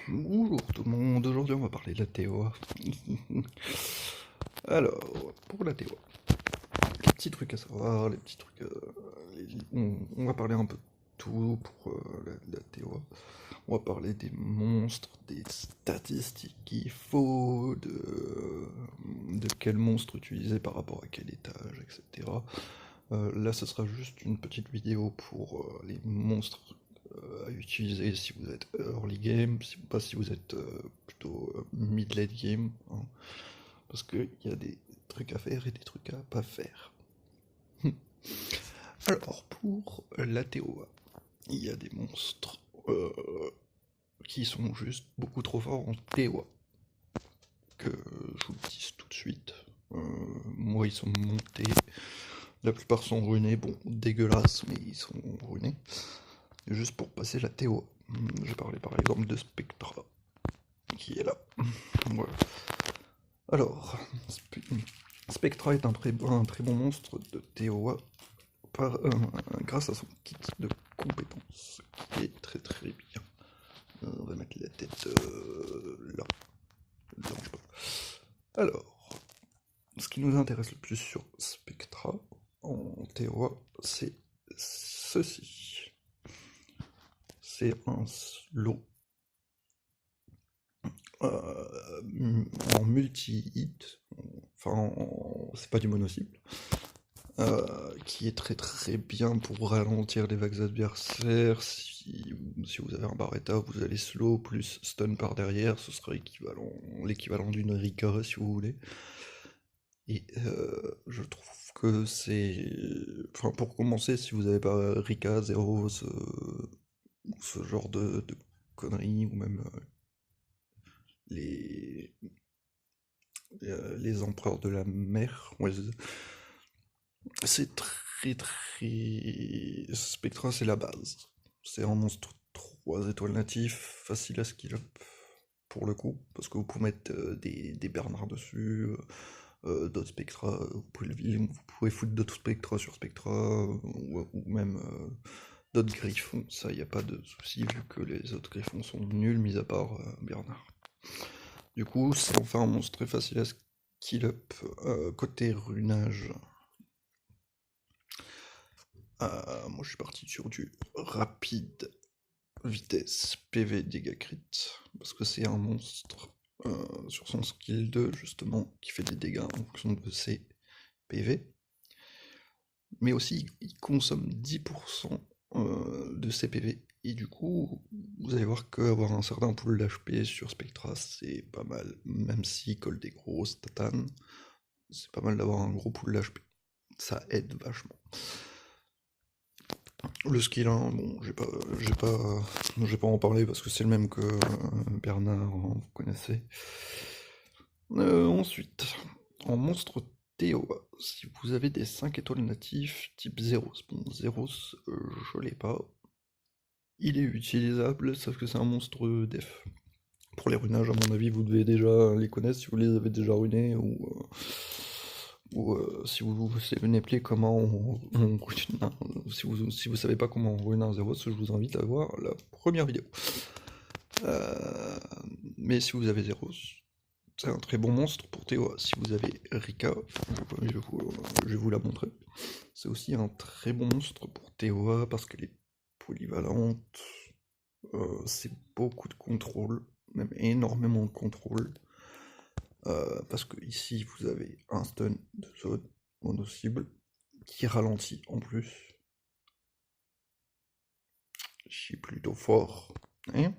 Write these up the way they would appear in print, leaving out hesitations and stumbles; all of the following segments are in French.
Bonjour tout le monde, aujourd'hui on va parler de la TOA. Alors, pour la TOA, les petits trucs à savoir, les petits trucs... on va parler un peu de tout pour la TOA. On va parler des monstres, des statistiques qu'il faut, de quel monstre utiliser par rapport à quel étage, etc. Là, ce sera juste une petite vidéo pour les monstres à utiliser si vous êtes early game, pas si vous êtes plutôt mid-late game, hein, parce qu'il y a des trucs à faire et des trucs à pas faire. Alors, pour la TOA, il y a des monstres qui sont juste beaucoup trop forts en TOA, que je vous le dis tout de suite. Moi, ils sont montés. La plupart sont ruinés, bon, dégueulasses, mais ils sont ruinés. Juste pour passer la TOA. J'ai parlé par exemple de Spectra, qui est là. Voilà. Alors, Spectra est un très bon monstre de TOA grâce à son kit de compétences, qui est très très bien. On va mettre la tête là. Ne dérange pas. Alors, ce qui nous intéresse le plus sur Spectra en TOA, c'est ceci. C'est un slow en multi-hit, enfin c'est pas du mono-cible, qui est très très bien pour ralentir les vagues adversaires. Si vous avez un Barretta, vous allez slow plus stun par derrière, ce sera l'équivalent d'une Rika si vous voulez. Et je trouve que c'est... Enfin pour commencer, si vous n'avez pas Rika, Zero, ce genre de conneries, ou même les, les empereurs de la mer, ouais, c'est très très... Spectra, c'est la base. C'est un monstre 3 étoiles natif, facile à skill up pour le coup, parce que vous pouvez mettre des Bernards dessus, d'autres Spectra, vous pouvez foutre d'autres Spectra sur Spectra, ou même d'autres Griffons, ça y a pas de souci vu que les autres Griffons sont nuls, mis à part Bernard. Du coup, c'est enfin un monstre très facile à skill up. Côté runage, moi je suis parti sur du rapide, vitesse, PV, dégâts crit, parce que c'est un monstre sur son skill 2 justement qui fait des dégâts en fonction de ses PV, mais aussi il consomme 10% de ses PV, et du coup vous allez voir qu'avoir un certain pool d'HP sur Spectra c'est pas mal, même s'il colle des grosses tatanes, c'est pas mal d'avoir un gros pool d'HP, ça aide vachement. Le skill 1, bon, j'ai pas à en parler parce que c'est le même que Bernard, hein, vous connaissez. Ensuite, en monstre TOA, si vous avez des 5 étoiles natifs type Zeros, bon, Zeros, je l'ai pas. Il est utilisable, sauf que c'est un monstre def. Pour les runages, à mon avis, vous devez déjà les connaître si vous les avez déjà runés, ou si vous savez plus comment si vous savez pas comment on rune un Zeros, je vous invite à voir la première vidéo. Mais si vous avez Zeros, c'est un très bon monstre pour TOA. Si vous avez Rika, je vais vous la montrer. C'est aussi un très bon monstre pour TOA parce qu'elle est polyvalente. C'est beaucoup de contrôle, même énormément de contrôle. Parce que ici vous avez un stun de zone mono-cible qui ralentit en plus. Je suis plutôt fort. Hein.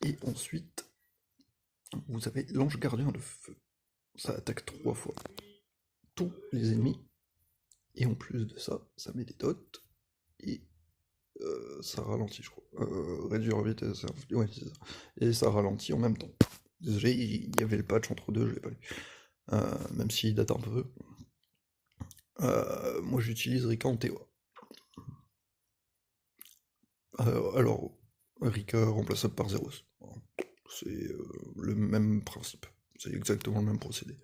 Et ensuite, vous avez l'ange gardien de feu. Ça attaque 3 fois tous les ennemis. Et en plus de ça, ça met des dots. Et ça ralentit, je crois. Réduire vitesse, ouais, c'est ça. Et ça ralentit en même temps. Désolé, il y avait le patch entre deux, je l'ai pas lu. Même s'il date un peu. Moi j'utilise Rika en TOA. Alors, Rika remplaçable par Zeros. C'est le même principe. C'est exactement le même procédé.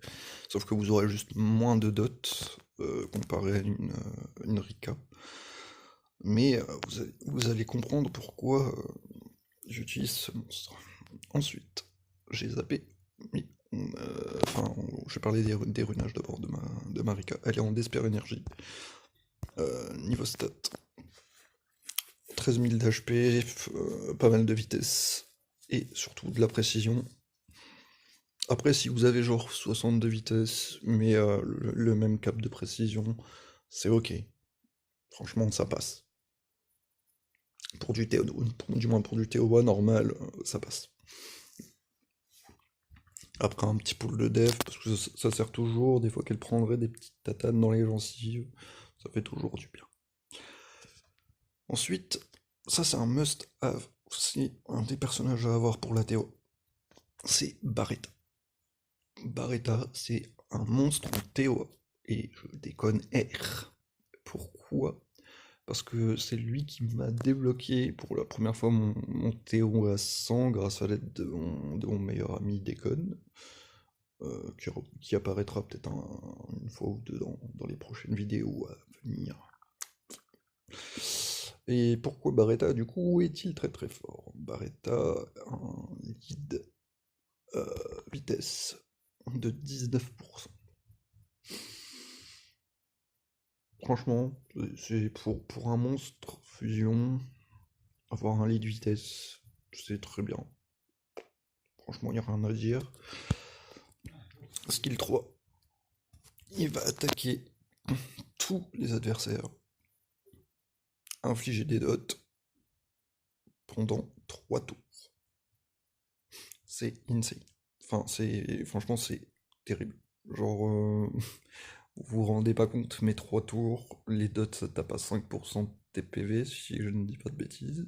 Sauf que vous aurez juste moins de dots comparé à une Rika. Mais vous allez comprendre pourquoi j'utilise ce monstre. Ensuite, j'ai zappé. Oui, je vais parler des runages d'abord de Marika. Elle est en Despair Energy. Niveau stat, 13 000 d'HP, pas mal de vitesse, et surtout de la précision. Après, si vous avez genre 60 de vitesse, mais le même cap de précision, c'est ok. Franchement, ça passe. Pour du TO, du moins pour du TO1 normal, ça passe. Après un petit pool de def, parce que ça sert toujours, des fois qu'elle prendrait des petites tatanes dans les gencives, ça fait toujours du bien. Ensuite, ça c'est un must-have, c'est un des personnages à avoir pour la TO. C'est Barretta. Barretta, c'est un monstre en TO, et je déconne R. Pourquoi? Parce que c'est lui qui m'a débloqué pour la première fois mon TO à 100 grâce à l'aide de mon meilleur ami Déconne, qui apparaîtra peut-être une fois ou deux dans les prochaines vidéos à venir. Et pourquoi Barretta, du coup, est-il très très fort? Barretta, un lead vitesse de 19%. Franchement, c'est pour un monstre fusion, avoir un lead vitesse, c'est très bien. Franchement, il n'y a rien à dire. Skill 3. Il va attaquer tous les adversaires, infliger des dots pendant 3 tours. C'est insane. Franchement, c'est terrible. Genre, vous vous rendez pas compte, mais 3 tours, les dots ça tape à 5% de TPV, si je ne dis pas de bêtises.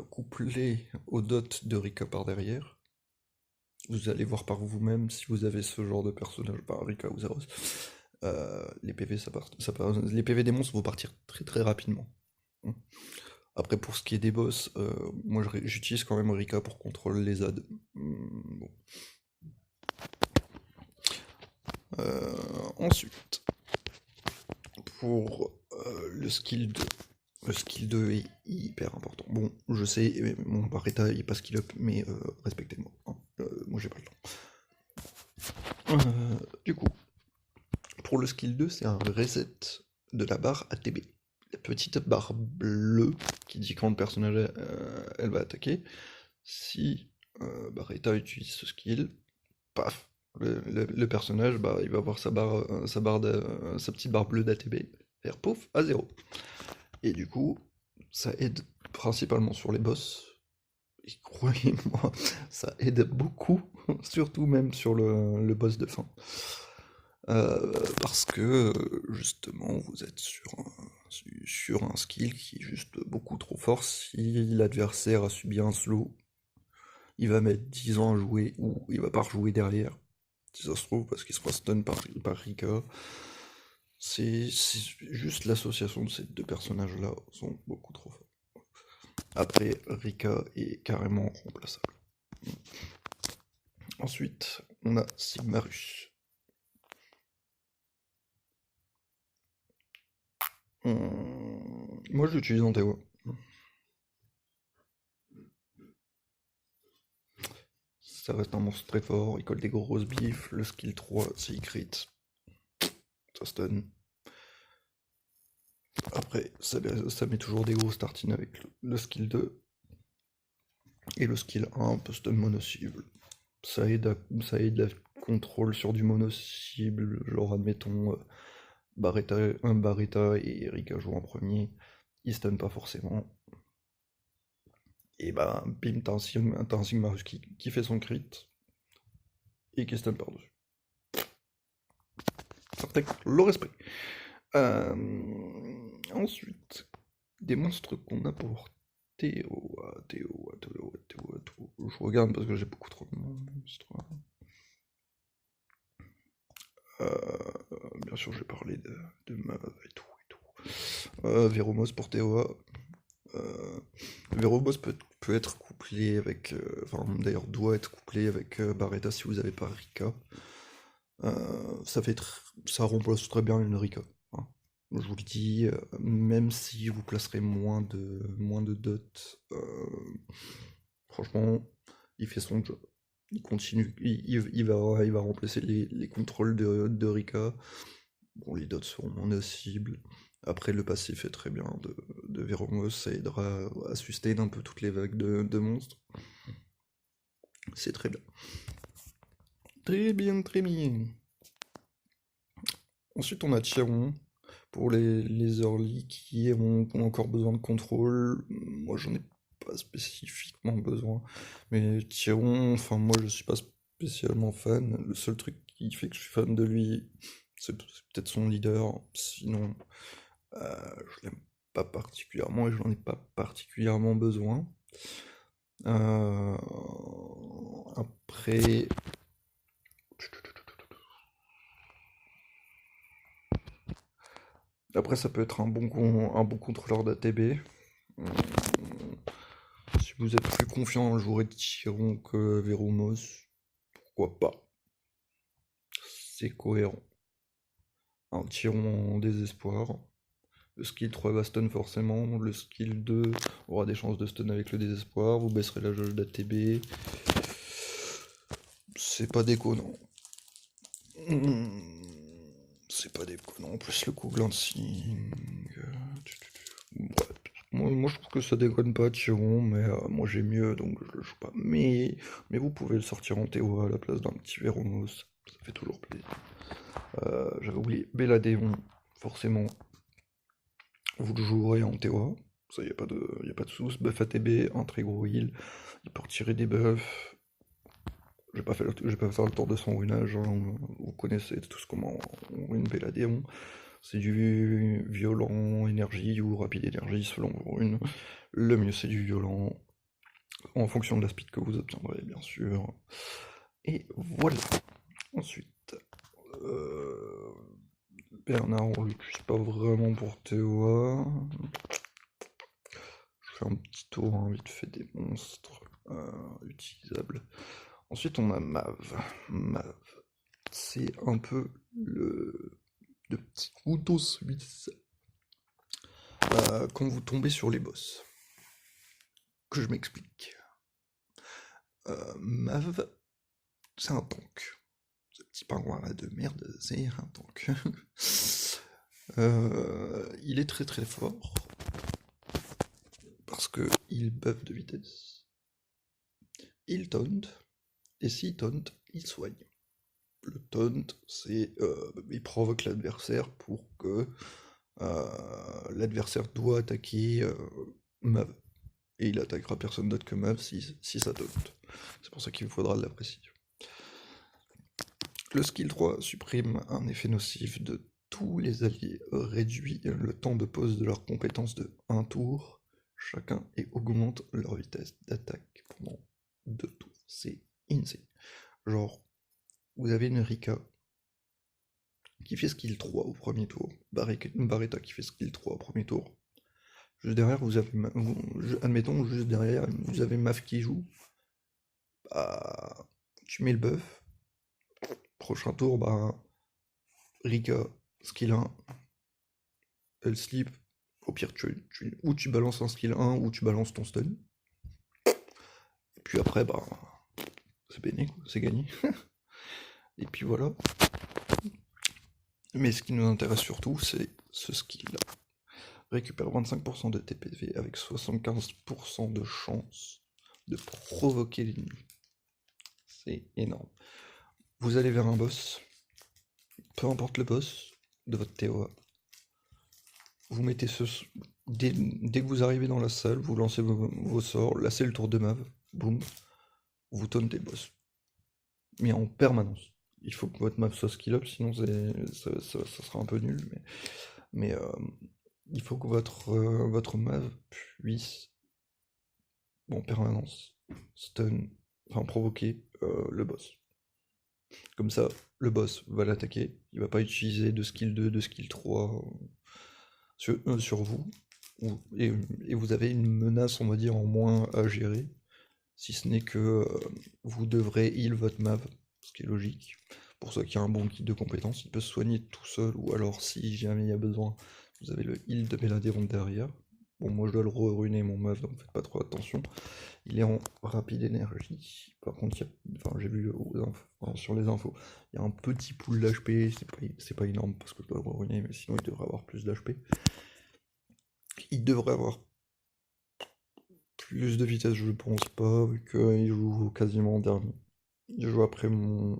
Couplé aux dots de Rika par derrière. Vous allez voir par vous-même si vous avez ce genre de personnage, par Rika ou Zaros. Les PV, les PV des monstres vont partir très très rapidement. Après, pour ce qui est des boss, moi j'utilise quand même Rika pour contrôler les ZAD. Bon. Ensuite, pour le skill 2. Le skill 2 est hyper important. Bon, je sais, mon Barretta il est pas skill up, mais respectez-moi. Hein. Moi j'ai pas le temps. Du coup, pour le skill 2, c'est un reset de la barre ATB. La petite barre bleue qui dit quand le personnage elle va attaquer. Si Barretta utilise ce skill, paf, le personnage il va avoir sa petite barre bleue d'ATB, faire pouf à 0. Et du coup, ça aide principalement sur les boss. Et croyez-moi, ça aide beaucoup, surtout même sur le boss de fin. Parce que justement, vous êtes sur un skill qui est juste beaucoup trop fort. Si l'adversaire a subi un slow, il va mettre 10 ans à jouer, ou il va pas rejouer derrière, si ça se trouve, parce qu'il sera stun par Rika. C'est juste l'association de ces deux personnages-là sont beaucoup trop forts. Après, Rika est carrément remplaçable. Ensuite, on a Sigmarus. Moi, je l'utilise en TO. Ça reste un monstre très fort, il colle des grosses bifs, le skill 3, c'est il crit. Ça stun. Après, ça met toujours des grosses tartines avec le skill 2. Et le skill 1 peut stun mono-cible. Ça aide la contrôle sur du mono-cible, genre admettons Barretta et Erika jouent en premier, ils stun pas forcément. Et bah bim, t'as un Sigmarus qui fait son crit et qui stun par-dessus. Le respect. Ensuite, des monstres qu'on a pour Théo. Je regarde parce que j'ai beaucoup trop de monstres. Bien sûr, je vais parler de meufs et tout. Véromos pour TOA. Véromos peut être couplé avec. D'ailleurs, doit être couplé avec Barretta si vous avez pas Rika. Ça remplace très bien une Rika. Hein. Je vous le dis, même si vous placerez moins de dots, franchement, il fait son job. Il continue, il va remplacer les contrôles de Rika. Bon, les dots seront moins cibles. Après, le passif est très bien de Veromos, ça aidera à sustain un peu toutes les vagues de monstres. C'est très bien. Très bien, très bien. Ensuite, on a Chiron pour les early qui ont encore besoin de contrôle. Moi, j'en ai pas spécifiquement besoin. Mais Chiron, enfin, moi, je suis pas spécialement fan. Le seul truc qui fait que je suis fan de lui, c'est peut-être son leader. Sinon, je l'aime pas particulièrement et je n'en ai pas particulièrement besoin. Euh, Après, ça peut être un bon contrôleur d'ATB. Euh, Si vous êtes plus confiant en joueur de Chiron que Verumos, pourquoi pas? C'est cohérent. Un Chiron en désespoir. Le skill 3 va stun forcément. Le skill 2 aura des chances de stun avec le désespoir. Vous baisserez la jauge d'ATB. C'est pas déconnant. C'est pas déconnant. En plus, le coup glancing. Bref. Moi, je trouve que ça déconne pas, Chiron, mais moi j'ai mieux, donc je le joue pas. Mais vous pouvez le sortir en TOA à la place d'un petit Veromos, ça fait toujours plaisir. J'avais oublié Belladéon, forcément, vous le jouerez en TOA, ça y a pas de sous. Buff ATB, un très gros heal, il peut retirer des buffs. Je vais pas faire le tour de son runage, hein. Vous connaissez tous comment on rune Belladéon. C'est du violent énergie ou rapide énergie selon vos runes. Le mieux c'est du violent, en fonction de la speed que vous obtiendrez, bien sûr. Et voilà. Ensuite, euh, Bernard, on l'utilise pas vraiment pour TOA. Je fais un petit tour, hein, vite fait des monstres utilisables. Ensuite, on a Mav. Mav, c'est un peu le petit couteau suisse quand vous tombez sur les boss. Que je m'explique. Mav, c'est un tank. Ce petit pingouin là de merde, c'est un tank. Il est très très fort parce que il buff de vitesse, il taunt, et s'il taunt, il soigne. Le taunt, c'est il provoque l'adversaire pour que l'adversaire doit attaquer Mav. Et il attaquera personne d'autre que Mav si ça taunt. C'est pour ça qu'il vous faudra de la précision. Le skill 3 supprime un effet nocif de tous les alliés, réduit le temps de pause de leurs compétences de 1 tour chacun et augmente leur vitesse d'attaque pendant 2 tours. C'est insane. Genre, vous avez une Rika qui fait skill 3 au premier tour, Barretta qui fait skill 3 au premier tour. Juste derrière, admettons, juste derrière, vous avez Mav qui joue. Bah, tu mets le buff. Prochain tour, bah, Rika, skill 1, elle slip. Au pire, ou tu balances un skill 1, ou tu balances ton stun. Et puis après, bah, c'est béné, c'est gagné. Et puis voilà. Mais ce qui nous intéresse surtout, c'est ce skill-là. Récupère 25% de TPV avec 75% de chance de provoquer l'ennemi. C'est énorme. Vous allez vers un boss, peu importe le boss de votre TOA. Vous mettez dès que vous arrivez dans la salle, vous lancez vos sorts, là c'est le tour de Mav, boum, vous tauntez le boss. Mais en permanence. Il faut que votre map soit skill up, sinon ça sera un peu nul. Mais il faut que votre Mav puisse, en permanence, stun, enfin provoquer le boss. Comme ça, le boss va l'attaquer, il va pas utiliser de skill 2, de skill 3 sur vous, et vous avez une menace, on va dire, en moins à gérer, si ce n'est que vous devrez heal votre Mav, ce qui est logique. pour ça qu'il y a un bon kit de compétences, il peut se soigner tout seul, ou alors si jamais il y a besoin, vous avez le heal de Méladéron derrière. Bon, moi je dois le re-ruiner mon meuf, donc faites pas trop attention. Il est en rapide énergie. Par contre, j'ai vu sur les infos, il y a un petit pool d'HP, c'est pas énorme parce que je dois le re-ruiner, mais sinon il devrait avoir plus d'HP. Il devrait avoir plus de vitesse, je pense pas, vu qu'il joue quasiment en dernier. Il joue après mon...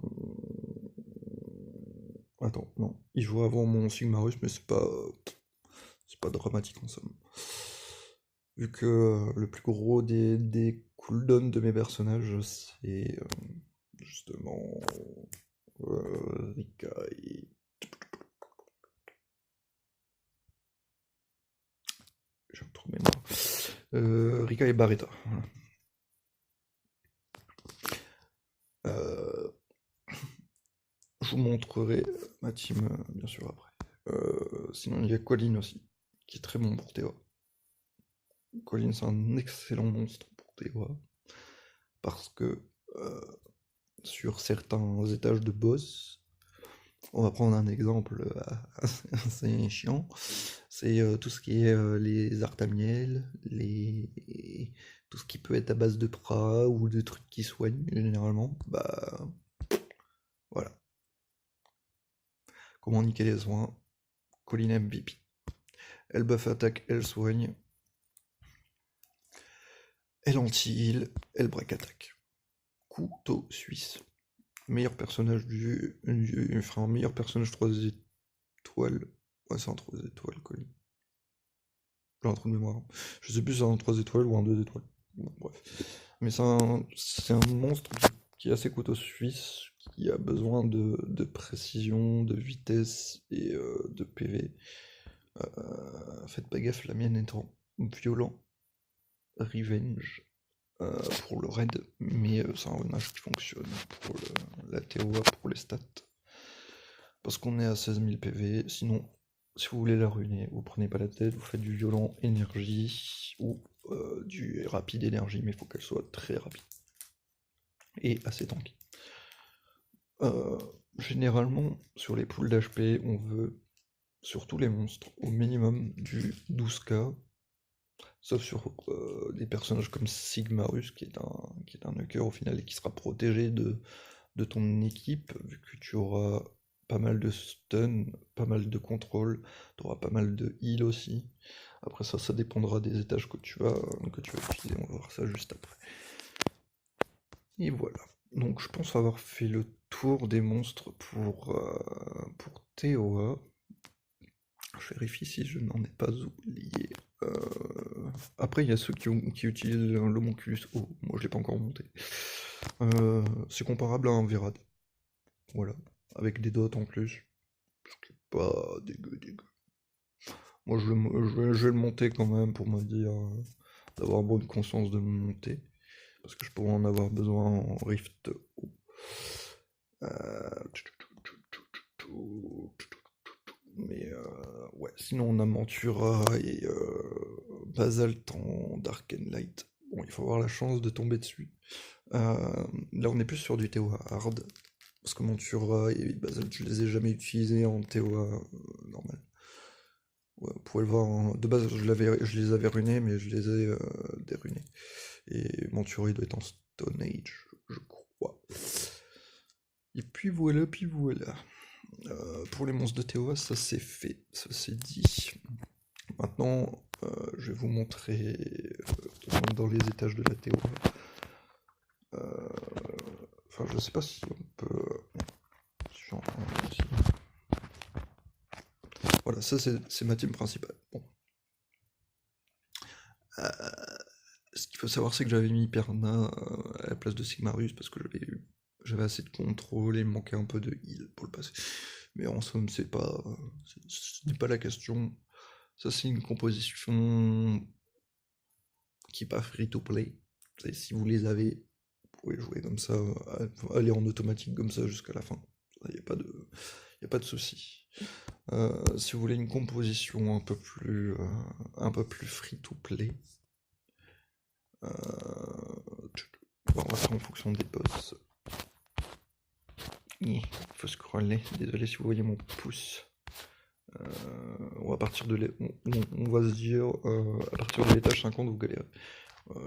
Attends, non. Il joue avant mon Sigmarus, mais c'est pas dramatique en somme. Vu que le plus gros des cooldowns de mes personnages, c'est justement Rika et... J'ai un trou de mémoire. Rika et Barretta. Voilà. Je vous montrerai ma team, bien sûr, après. Sinon, il y a Colin aussi, qui est très bon pour TOA. Colin, c'est un excellent monstre pour TOA. Parce que sur certains étages de boss, on va prendre un exemple assez chiant, c'est tout ce qui est les artamiels, tout ce qui peut être à base de pra ou de trucs qui soignent généralement, bah voilà. Comment niquer les soins? Colline MVP. Elle buff attaque, elle soigne. Elle anti-heal, elle break attaque. Couteau suisse. Meilleur personnage enfin, meilleur personnage 3 étoiles. Ouais, c'est un 3 étoiles, Colin. J'ai un trou de mémoire. Je sais plus si c'est un 3 étoiles ou un 2 étoiles. Bon, bref. Mais c'est un monstre qui est assez couteau suisse, qui a besoin de précision, de vitesse et de PV. Faites pas gaffe, la mienne étant violent. Revenge pour le raid, mais c'est un runnage qui fonctionne pour la TOA, pour les stats. Parce qu'on est à 16 000 PV, sinon, si vous voulez la ruiner, vous prenez pas la tête, vous faites du violent énergie ou du rapide énergie, mais il faut qu'elle soit très rapide et assez tanky. Généralement, sur les pools d'HP, on veut, sur tous les monstres, au minimum du 12k, sauf sur des personnages comme Sigmarus, qui est un nuker au final, et qui sera protégé de ton équipe, vu que tu auras pas mal de stun, pas mal de contrôle, tu auras pas mal de heal aussi. Après ça dépendra des étages que tu vas utiliser, on va voir ça juste après. Et voilà. Donc je pense avoir fait le tour des monstres pour TOA. Je vérifie si je n'en ai pas oublié. Après, il y a ceux qui utilisent l'homonculus O. Moi, je l'ai pas encore monté. C'est comparable à un Virad. Voilà. Avec des dots en plus. C'est pas dégueu. Moi, je vais le monter quand même pour me dire d'avoir bonne conscience de me monter. Parce que je pourrais en avoir besoin en Rift O. Mais ouais, sinon on a Mantura et Basalt en Dark and Light. Bon, il faut avoir la chance de tomber dessus. Là, on est plus sur du TOA hard. Parce que Mantura et Basalt, je les ai jamais utilisés en TOA normal. Ouais, vous pouvez le voir, de base, je les avais runés, mais je les ai dérunés. Et Mantura, il doit être en Stone Age, je crois. Et puis voilà, pour les monstres de TOA, ça c'est fait, ça c'est dit. Maintenant, je vais vous montrer dans les étages de la TOA. Enfin, je sais pas si on peut... Voilà, ça c'est ma team principale. Bon. Ce qu'il faut savoir, c'est que j'avais mis Perna à la place de Sigmarus parce que j'avais assez de contrôle et il me manquait un peu de heal pour le passer. Mais en somme, ce n'est pas la question. Ça, c'est une composition qui n'est pas free to play. Si vous les avez, vous pouvez jouer comme ça, aller en automatique comme ça jusqu'à la fin. Il n'y a pas de souci. Si vous voulez une composition un peu plus free to play, on va faire en fonction des boss. Il faut scroller, désolé si vous voyez mon pouce. On va partir de on va se dire à partir de l'étage 50 vous galérez.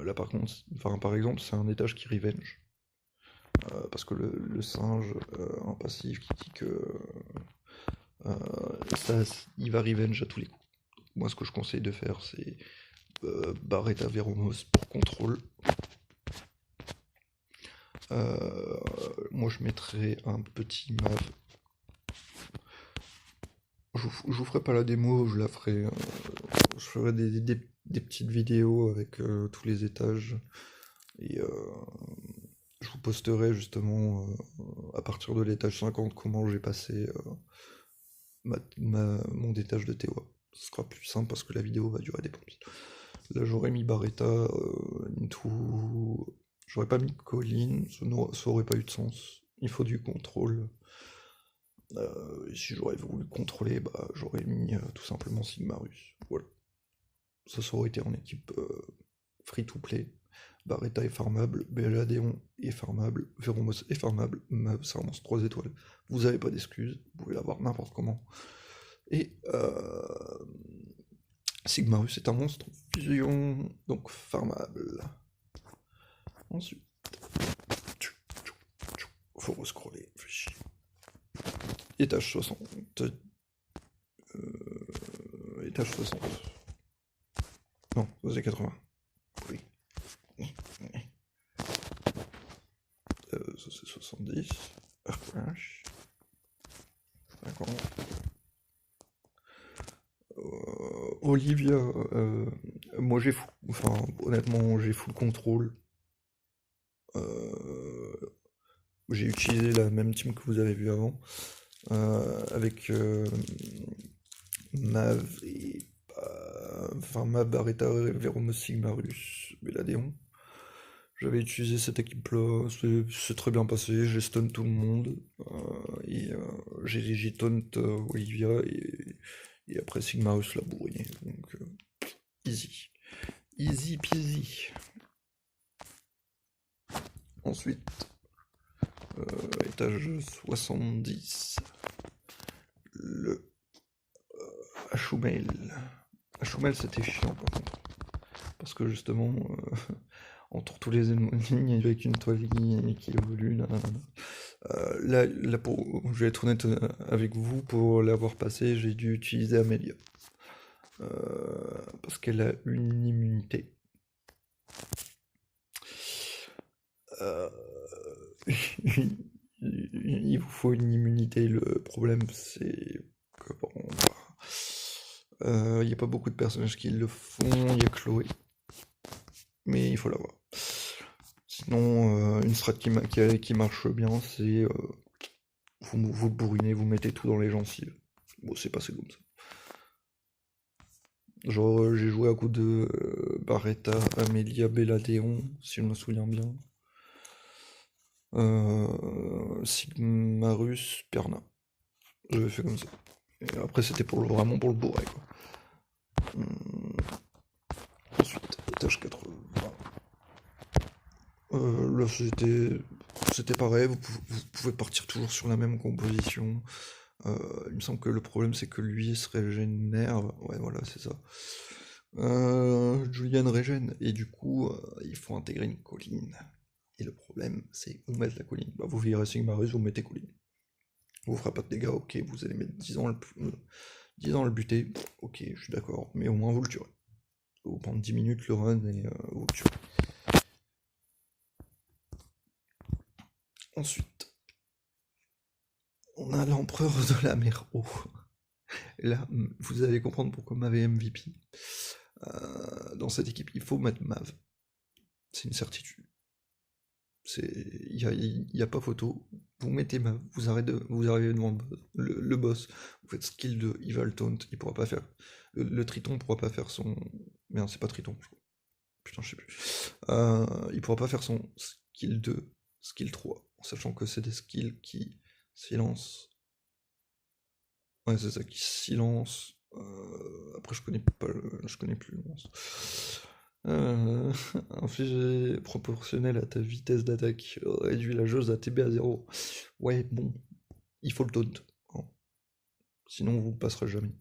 Là par contre, enfin par exemple c'est un étage qui revenge. Parce que le singe en passif qui dit que il va revenge à tous les coups. Moi ce que je conseille de faire c'est Barretta Veromos pour contrôle. Moi je mettrai un petit Mav. Je vous ferai pas la démo, je la ferai. Je ferai des petites vidéos avec tous les étages. Et je vous posterai justement à partir de l'étage 50 comment j'ai passé mon étage de TOA. Ce sera plus simple parce que la vidéo va durer des plombs. Là j'aurais mis Barretta into. J'aurais pas mis Colline, ça aurait pas eu de sens. Il faut du contrôle. Et si j'aurais voulu contrôler, bah, j'aurais mis tout simplement Sigmarus. Voilà. Ça aurait été en équipe free to play. Barretta est farmable, Belladeon est farmable, Veromos est farmable, Mav c'est un monstre 3 étoiles. Vous avez pas d'excuses, vous pouvez l'avoir n'importe comment. Et Sigmarus est un monstre fusion, donc farmable. Ensuite, faut rescroller, fait chier. Étage 60. Étage 60. Non, c'est 80. Oui. Ça c'est 70. Arcrash. 50. Olivia, moi j'ai fou. Enfin, honnêtement, j'ai full contrôle. J'ai utilisé la même team que vous avez vu avant. Avec Mav et. Enfin, Mav, Barretta, Veromos, Sigmarus, Belladeon. J'avais utilisé cette équipe-là, c'est très bien passé, j'ai stun tout le monde, et j'ai taunt Olivia, et après Sigmarus l'a bourriné, donc easy. Easy peasy. Ensuite, étage 70, le Ashumel. Ashumel c'était chiant par contre, parce que justement, entre tous les ennemis avec une toile qui évolue, là, je vais être honnête avec vous, pour l'avoir passé, j'ai dû utiliser Amelia. Parce qu'elle a une immunité. Il vous faut une immunité, le problème c'est que bon, il n'y a pas beaucoup de personnages qui le font, il y a Chloé. Mais il faut l'avoir. Sinon, une strat qui marche bien, c'est vous le bourrinez, vous mettez tout dans les gencives. Bon, c'est passé comme ça. Genre, j'ai joué à coup de Barretta, Amelia, Belladeon, si je me souviens bien. Sigmarus, Perna. J'avais fait comme ça. Et après, c'était vraiment pour le bourrer, quoi. Ensuite, étage 80. Là, c'était pareil, vous pouvez partir toujours sur la même composition. Il me semble que le problème, c'est que lui se régénère. Ouais, voilà, c'est ça. Julian régène, et du coup, il faut intégrer une colline. Et le problème, c'est où mettre la colline. Bah, vous virez Sigmarus, vous mettez colline. Vous ferez pas de dégâts, ok, vous allez mettre 10 ans le buter, ok, je suis d'accord, mais au moins vous le tuerez. Vous prendre 10 minutes le run et vous le tuerez. Ensuite, on a l'empereur de la mer eau. Là, vous allez comprendre pourquoi Mav est MVP. Dans cette équipe, il faut mettre Mav. C'est une certitude. Il n'y a pas photo. Vous mettez Mav, vous arrivez devant le boss, vous faites skill 2, il va le taunt, il pourra pas faire. Le Triton pourra pas faire son. Merde, c'est pas Triton, je crois. Putain, je sais plus. Il pourra pas faire son skill 2, skill 3, en sachant que c'est des skills qui silence. Ouais, c'est ça, qui silence. Après, je connais plus le monstre. infligé proportionnel à ta vitesse d'attaque. Réduit la jauge ATB à 0. Ouais, bon, il faut le taunt, hein. Sinon vous passerez jamais.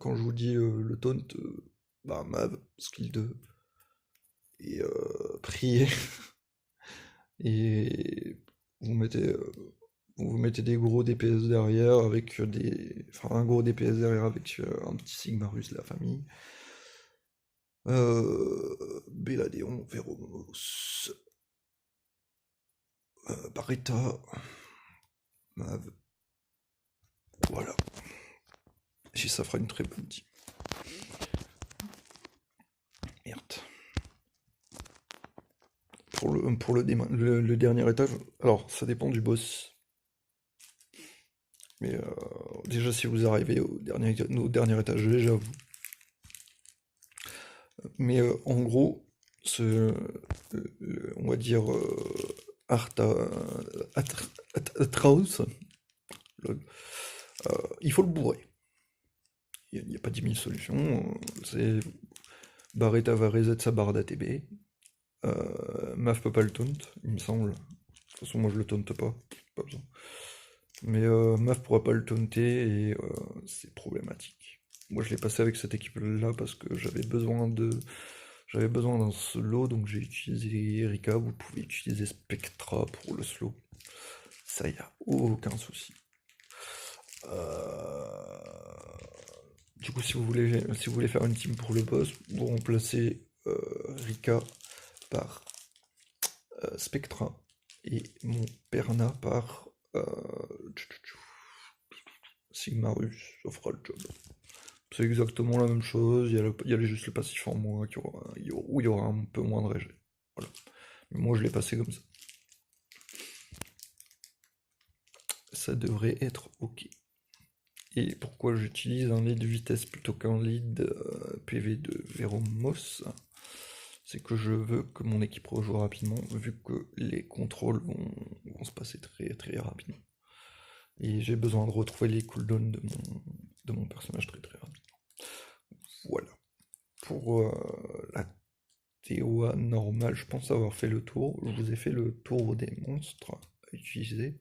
Quand je vous dis le taunt, bah Mav, skill 2, et prier, et vous mettez, vous mettez des gros DPS derrière avec des. Enfin un gros DPS derrière avec un petit Sigmarus de la famille. Belladeon, Veromos, Barretta, Mav, voilà. Et ça fera une très bonne team. Merde. Pour le dernier étage, alors ça dépend du boss. Mais déjà si vous arrivez au dernier étage, déjà vous. Mais en gros, on va dire Atraus, il faut le bourrer. Il n'y a pas 10 000 solutions. C'est Barretta va reset sa barre d'ATB. Maf peut pas le taunt, il me semble. De toute façon, moi je le taunte pas besoin. Mais Maf pourra pas le taunter et c'est problématique. Moi je l'ai passé avec cette équipe là parce que j'avais besoin d'un slow, donc j'ai utilisé Erika. Vous pouvez utiliser Spectra pour le slow. Ça y a aucun souci. Du coup, si vous voulez faire une team pour le boss, vous remplacez Rika par Spectra et mon Perna par Sigmarus, ça fera le job. C'est exactement la même chose, il y a juste le passif en moins où il y aura un peu moins de régé. Voilà. Mais moi je l'ai passé comme ça. Ça devrait être ok. Et pourquoi j'utilise un lead vitesse plutôt qu'un lead PV de Veromos? C'est que je veux que mon équipe rejoue rapidement, vu que les contrôles vont se passer très très rapidement. Et j'ai besoin de retrouver les cooldowns de mon personnage très très rapidement. Voilà. Pour la TOA normale, je pense avoir fait le tour. Je vous ai fait le tour des monstres à utiliser.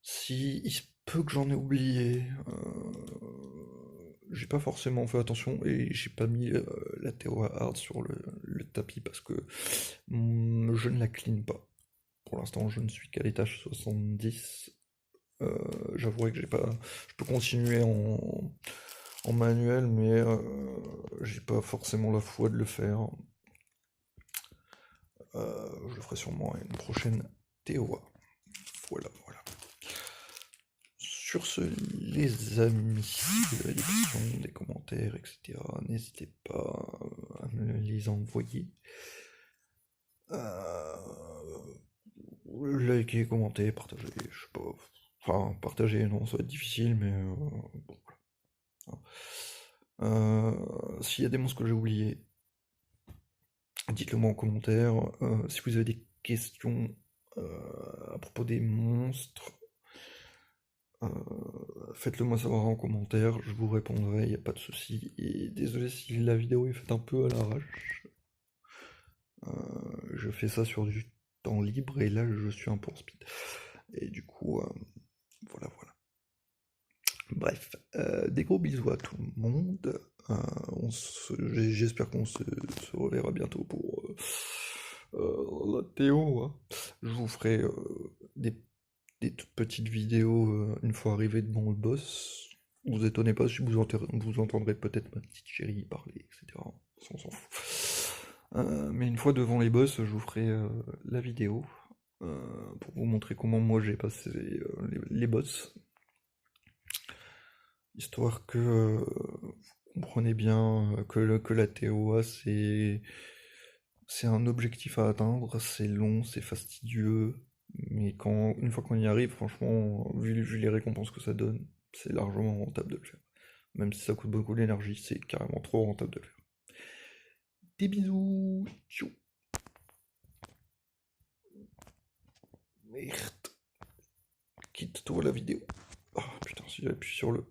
Si il se peut que j'en ai oublié, j'ai pas forcément fait attention et j'ai pas mis la TOA hard sur le tapis parce que je ne la clean pas. Pour l'instant, je ne suis qu'à l'étage 70. J'avouerai que j'ai pas. Je peux continuer en manuel, mais j'ai pas forcément la foi de le faire. Je le ferai sûrement à une prochaine TOA. Voilà, voilà. Sur ce, les amis, si vous avez des questions, des commentaires, etc., n'hésitez pas à me les envoyer. Likez, commentez, partagez, je sais pas. Enfin, partager, non, ça va être difficile, mais bon, voilà. S'il y a des monstres que j'ai oubliés, dites-le moi en commentaire. Si vous avez des questions à propos des monstres, faites-le moi savoir en commentaire, je vous répondrai, il n'y a pas de souci. Et désolé si la vidéo est faite un peu à l'arrache. Je fais ça sur du temps libre et là je suis un peu en speed. Et du coup, voilà, voilà. Bref, des gros bisous à tout le monde. J'espère qu'on se reverra bientôt pour la Théo, hein. Je vous ferai des toutes petites vidéos une fois arrivé devant le boss. Vous étonnez pas si vous entendrez peut-être ma petite chérie parler, etc. On s'en fout. Mais une fois devant les boss, je vous ferai la vidéo pour vous montrer comment moi j'ai passé les boss. Histoire que vous comprenez bien que la TOA c'est un objectif à atteindre, c'est long, c'est fastidieux, mais une fois qu'on y arrive, franchement, vu les récompenses que ça donne, c'est largement rentable de le faire. Même si ça coûte beaucoup d'énergie, c'est carrément trop rentable de le faire. Des bisous. Tchou. Merde. Quitte-toi la vidéo. Oh putain, si j'appuie sur le...